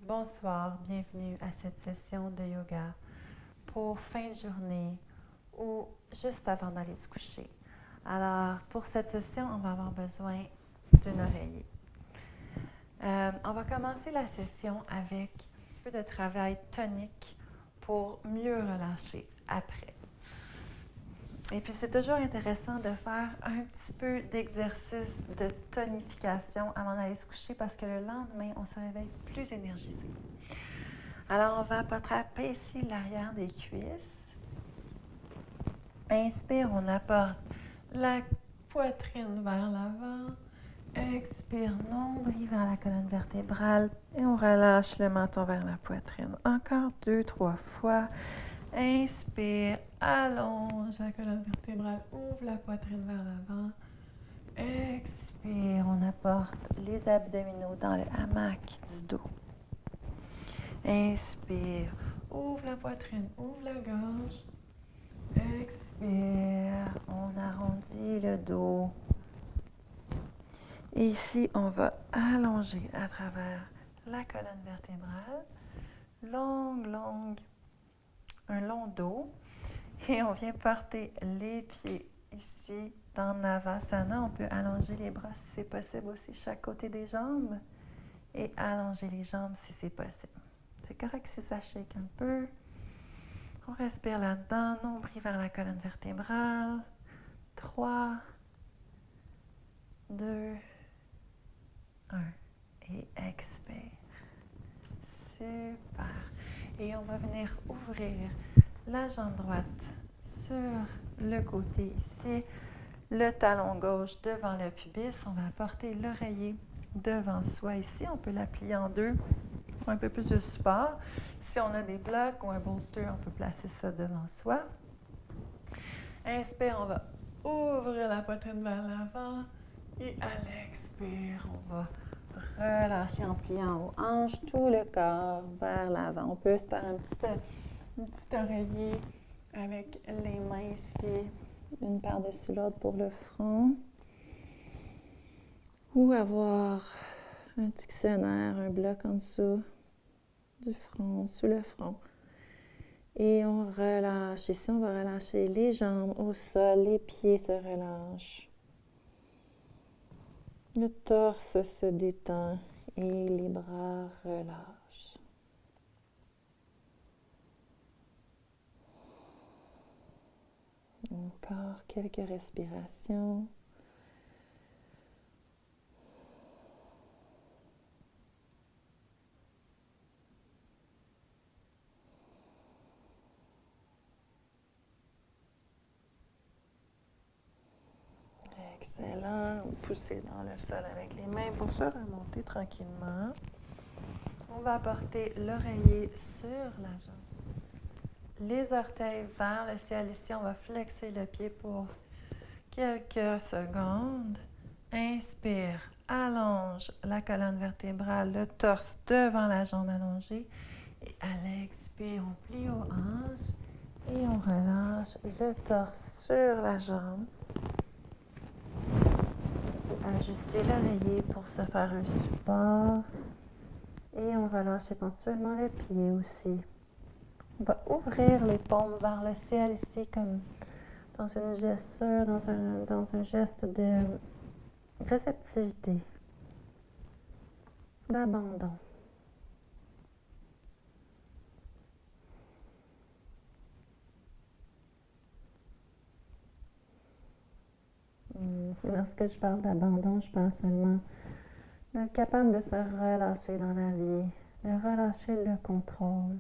Bonsoir, bienvenue à cette session de yoga pour fin de journée ou juste avant d'aller se coucher. Alors, pour cette session, on va avoir besoin d'un oreiller. On va commencer la session avec un petit peu de travail tonique pour mieux relâcher après. Et puis, c'est toujours intéressant de faire un petit peu d'exercice de tonification avant d'aller se coucher parce que le lendemain, on se réveille plus énergisé. Alors, on va attraper ici l'arrière des cuisses. Inspire, on apporte la poitrine vers l'avant. Expire, nombril vers la colonne vertébrale. Et on relâche le menton vers la poitrine. Encore 2-3 fois. Inspire, allonge la colonne vertébrale, ouvre la poitrine vers l'avant. Expire, on apporte les abdominaux dans le hamac du dos. Inspire, ouvre la poitrine, ouvre la gorge. Expire, on arrondit le dos. Et ici, on va allonger à travers la colonne vertébrale. Un long dos. Et on vient porter les pieds ici dans Navasana. On peut allonger les bras si c'est possible aussi, chaque côté des jambes. Et allonger les jambes si c'est possible. C'est correct si ça shake un peu. On respire là-dedans, nombril vers la colonne vertébrale. 3, 2, 1. Et expire. Super. Et on va venir ouvrir la jambe droite sur le côté ici. Le talon gauche devant le pubis. On va apporter l'oreiller devant soi ici. On peut la plier en deux pour un peu plus de support. Si on a des blocs ou un bolster, on peut placer ça devant soi. Inspire, on va ouvrir la poitrine vers l'avant. Et à l'expire, on va relâcher en pliant aux hanches, tout le corps vers l'avant. On peut se faire un petit oreiller avec les mains ici, une par-dessus l'autre pour le front. Ou avoir un dictionnaire, un bloc en dessous du front, sous le front. Et on relâche. Ici, on va relâcher les jambes au sol, les pieds se relâchent. Le torse se détend et les bras relâchent. Encore quelques respirations. Excellent. Poussez dans le sol avec les mains pour se remonter tranquillement. On va apporter l'oreiller sur la jambe. Les orteils vers le ciel. Ici, on va flexer le pied pour quelques secondes. Inspire, allonge la colonne vertébrale, le torse devant la jambe allongée. Et à l'expire, on plie aux hanches et on relâche le torse sur la jambe. Ajuster l'oreiller pour se faire un support. Et on relâche éventuellement le pied aussi. On va ouvrir les paumes vers le ciel ici comme dans une gesture, dans un geste de réceptivité, d'abandon. Lorsque je parle d'abandon, je parle seulement d'être capable de se relâcher dans la vie, de relâcher le contrôle.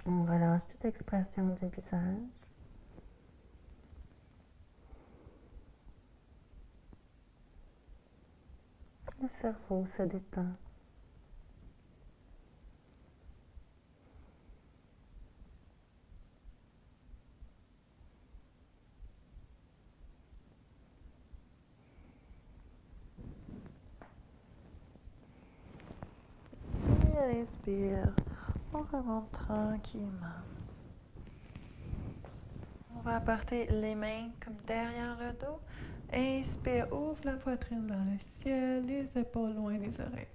On relâche toute expression du visage. Le cerveau se détend. Et inspire, on remonte tranquillement. On On va apporter les mains comme derrière le dos. Inspire, ouvre la poitrine vers le ciel, les épaules loin des oreilles.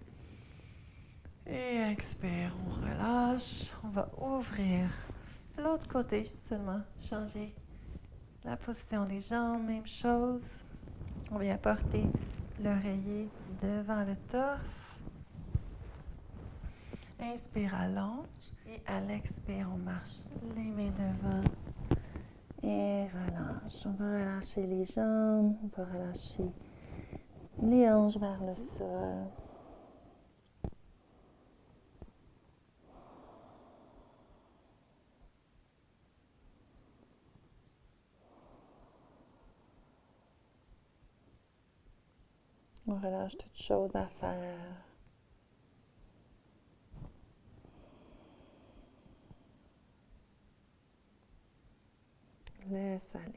Et expire, on relâche. On va ouvrir l'autre côté seulement, changer la position des jambes, même chose. On vient porter l'oreiller devant le torse. Inspire, allonge. Et à l'expire, on marche les mains devant. Et relâche. On va relâcher les jambes. On va relâcher les hanches vers le sol. On relâche toutes choses à faire. Laisse aller.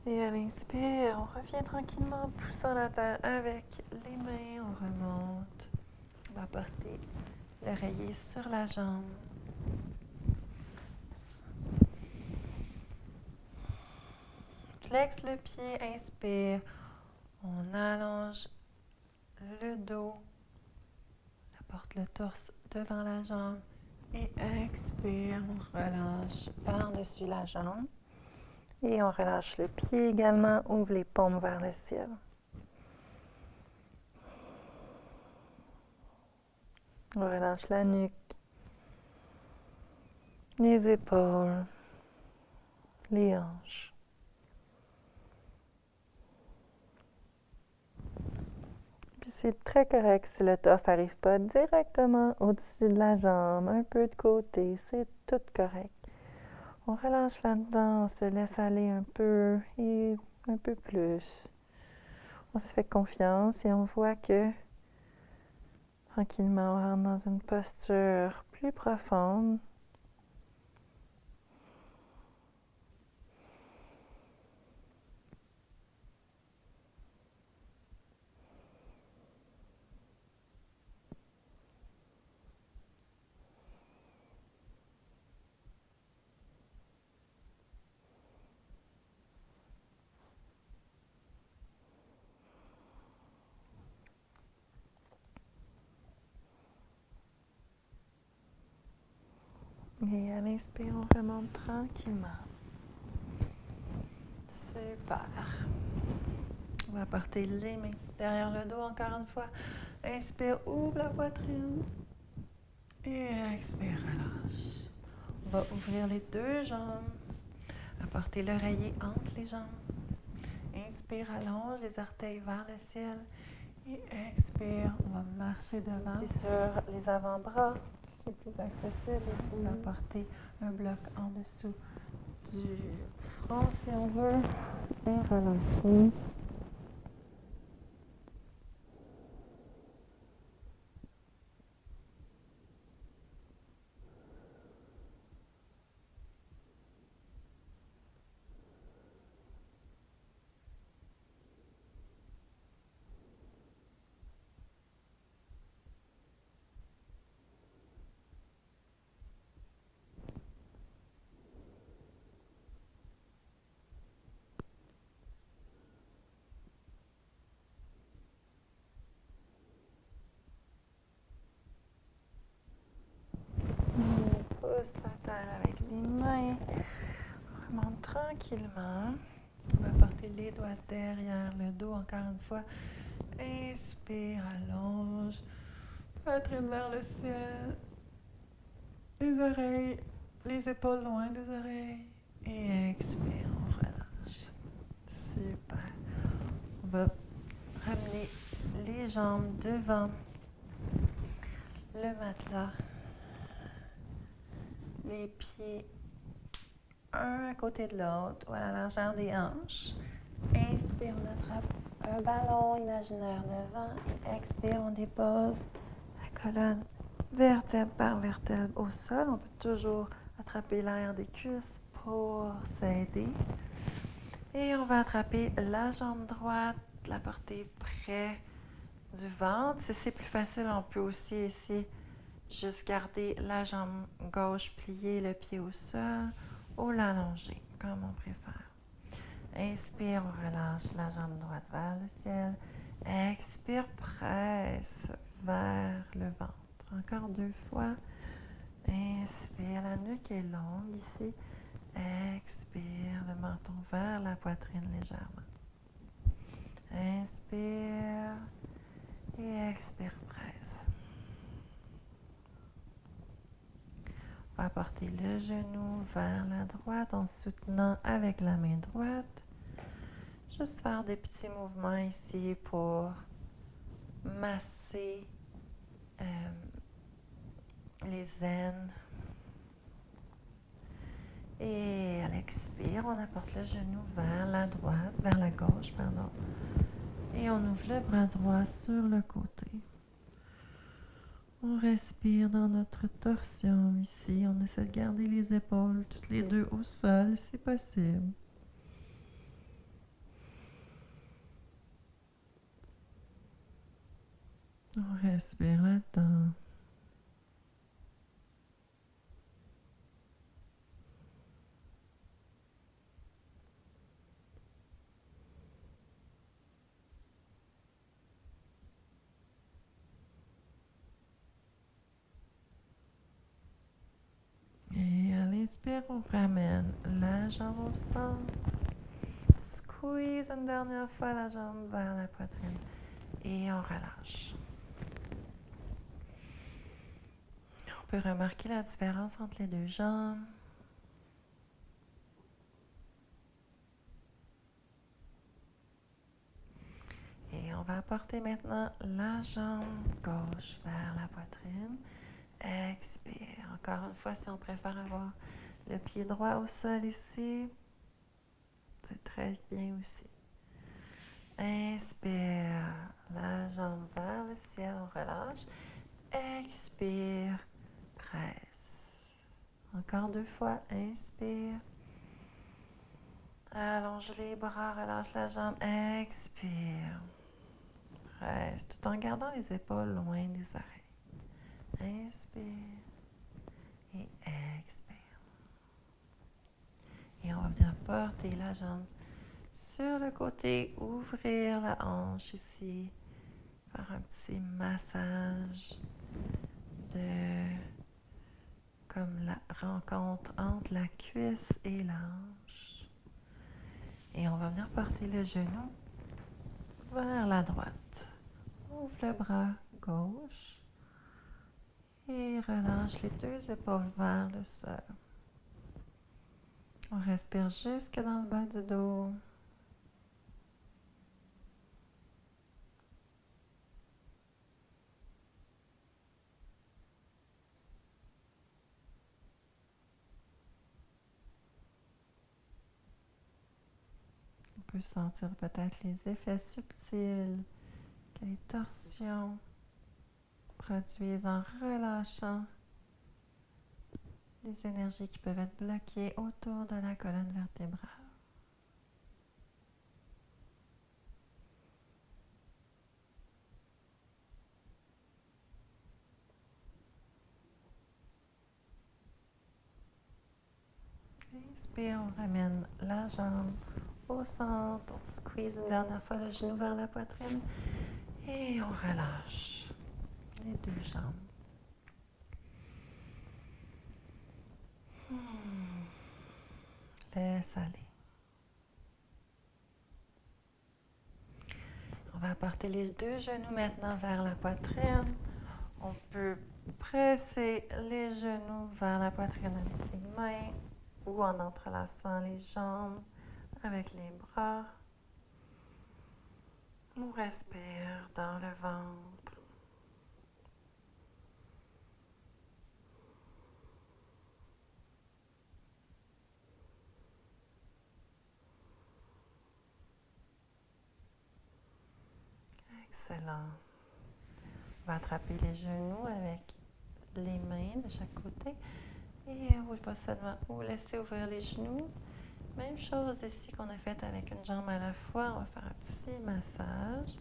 Et à l'inspire, on revient tranquillement, poussant la terre avec les mains, on remonte. On va porter l'oreiller sur la jambe. Flexe le pied, inspire. On allonge le dos. On apporte le torse devant la jambe. Et expire, on relâche par-dessus la jambe. Et on relâche le pied également, ouvre les paumes vers le ciel. On relâche la nuque, les épaules, les hanches. Puis c'est très correct si le torse n'arrive pas directement au-dessus de la jambe, un peu de côté, c'est tout correct. On relâche là-dedans, on se laisse aller un peu et un peu plus. On se fait confiance et on voit que tranquillement, on rentre dans une posture plus profonde. Et à l'inspire, on remonte tranquillement. Super. On va porter les mains derrière le dos encore une fois. Inspire, ouvre la poitrine. Et expire, relâche. On va ouvrir les deux jambes. Apporter l'oreiller entre les jambes. Inspire, allonge les orteils vers le ciel. Et expire, on va marcher devant. C'est sur les avant-bras. C'est plus accessible. On va porter un bloc en dessous du front si on veut. Et relâcher. Pousse la terre avec les mains. On remonte tranquillement. On va porter les doigts derrière le dos encore une fois. Inspire, allonge. Poitrine vers le ciel. Les oreilles, les épaules loin des oreilles. Et expire, on relâche. Super. On va ramener les jambes devant le matelas. Les pieds un à côté de l'autre ou à la largeur des hanches. Inspire, on attrape un ballon imaginaire devant et expire, on dépose la colonne vertèbre par vertèbre au sol. On peut toujours attraper l'air des cuisses pour s'aider. Et on va attraper la jambe droite, la porter près du ventre. Si c'est plus facile, on peut aussi ici juste garder la jambe gauche pliée, le pied au sol ou l'allonger, comme on préfère. Inspire, on relâche la jambe droite vers le ciel. Expire, presse vers le ventre. Encore 2 fois. Inspire, la nuque est longue ici. Expire, le menton vers la poitrine légèrement. Inspire et expire, presse. On va porter le genou vers la droite en soutenant avec la main droite. Juste faire des petits mouvements ici pour masser les aines. Et à l'expire, on apporte le genou vers la droite, vers la gauche, pardon. Et on ouvre le bras droit sur le côté. On respire dans notre torsion ici. On essaie de garder les épaules toutes les deux au sol si possible. On respire là-dedans. Et à l'inspire, on ramène la jambe au centre. Squeeze une dernière fois la jambe vers la poitrine. Et on relâche. On peut remarquer la différence entre les deux jambes. Et on va apporter maintenant la jambe gauche vers la poitrine. Expire. Encore une fois, si on préfère avoir le pied droit au sol ici, c'est très bien aussi. Inspire. La jambe vers le ciel, on relâche. Expire. Presse. Encore 2 fois. Inspire. Allonge les bras, relâche la jambe. Expire. Presse, tout en gardant les épaules loin des oreilles. Inspire et expire. Et on va venir porter la jambe sur le côté, ouvrir la hanche ici, faire un petit massage comme la rencontre entre la cuisse et la hanche. Et on va venir porter le genou vers la droite. Ouvre le bras gauche et relâche les 2 épaules vers le sol. On respire jusque dans le bas du dos. On peut sentir peut-être les effets subtils que les torsions produisent en relâchant les énergies qui peuvent être bloquées autour de la colonne vertébrale. Inspire, on ramène la jambe au centre, on squeeze une dernière fois le genou vers la poitrine et on relâche les 2 jambes. Laisse aller. On va apporter les 2 genoux maintenant vers la poitrine. On peut presser les genoux vers la poitrine avec les mains ou en entrelaçant les jambes avec les bras. On respire dans le ventre. Excellent. On va attraper les genoux avec les mains de chaque côté. Et on va seulement vous laisser ouvrir les genoux. Même chose ici qu'on a fait avec une jambe à la fois. On va faire un petit massage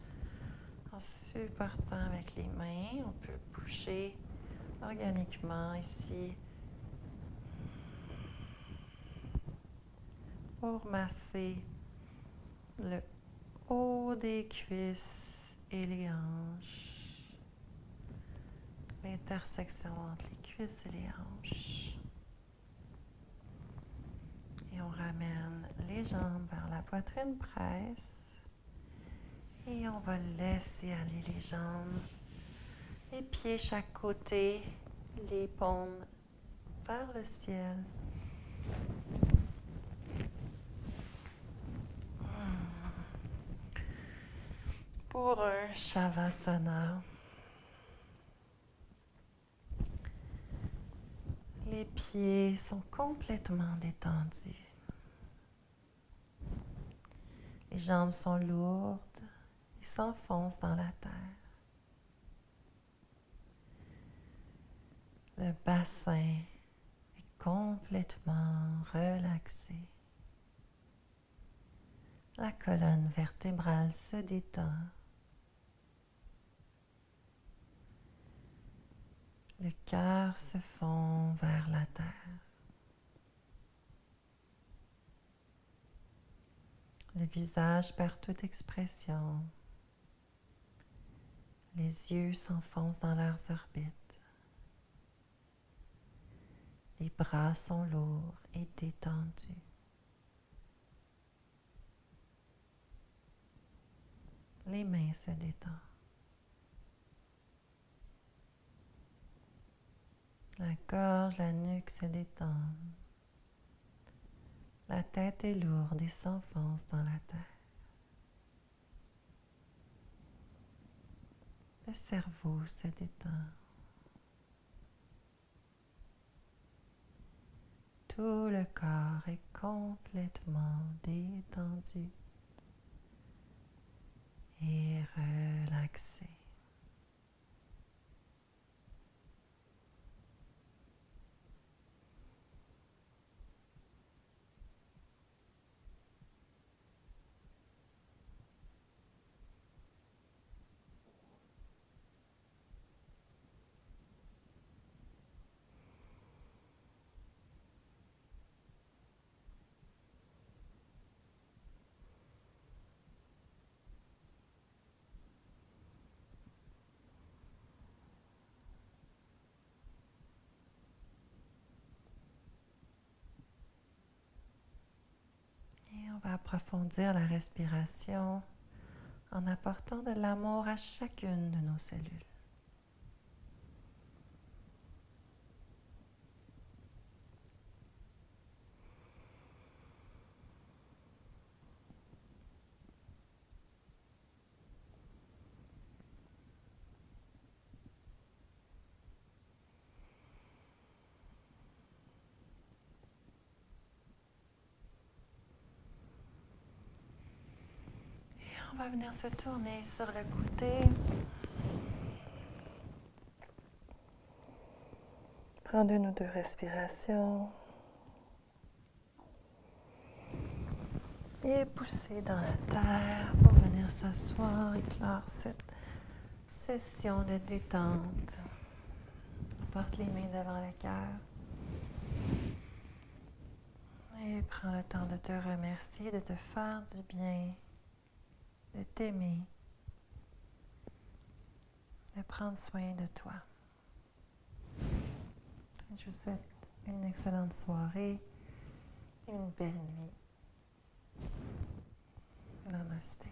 en supportant avec les mains. On peut bouger organiquement ici pour masser le haut des cuisses et les hanches. L'intersection entre les cuisses et les hanches. Et on ramène les jambes vers la poitrine, presse. Et on va laisser aller les jambes, les pieds chaque côté, les paumes vers le ciel. Pour un Shavasana, les pieds sont complètement détendus. Les jambes sont lourdes et s'enfoncent dans la terre. Le bassin est complètement relaxé. La colonne vertébrale se détend. Le cœur se fond vers la terre. Le visage perd toute expression. Les yeux s'enfoncent dans leurs orbites. Les bras sont lourds et détendus. Les mains se détendent. La gorge, la nuque se détendent. La tête est lourde et s'enfonce dans la terre. Le cerveau se détend. Tout le corps est complètement détendu et relaxé. On va approfondir la respiration en apportant de l'amour à chacune de nos cellules. On va venir se tourner sur le côté. Prendre une ou deux respirations. Et pousser dans la terre pour venir s'asseoir et clore cette session de détente. On porte les mains devant le cœur. Et prends le temps de te remercier, de te faire du bien, de t'aimer, de prendre soin de toi. Je vous souhaite une excellente soirée et une belle nuit. Namaste.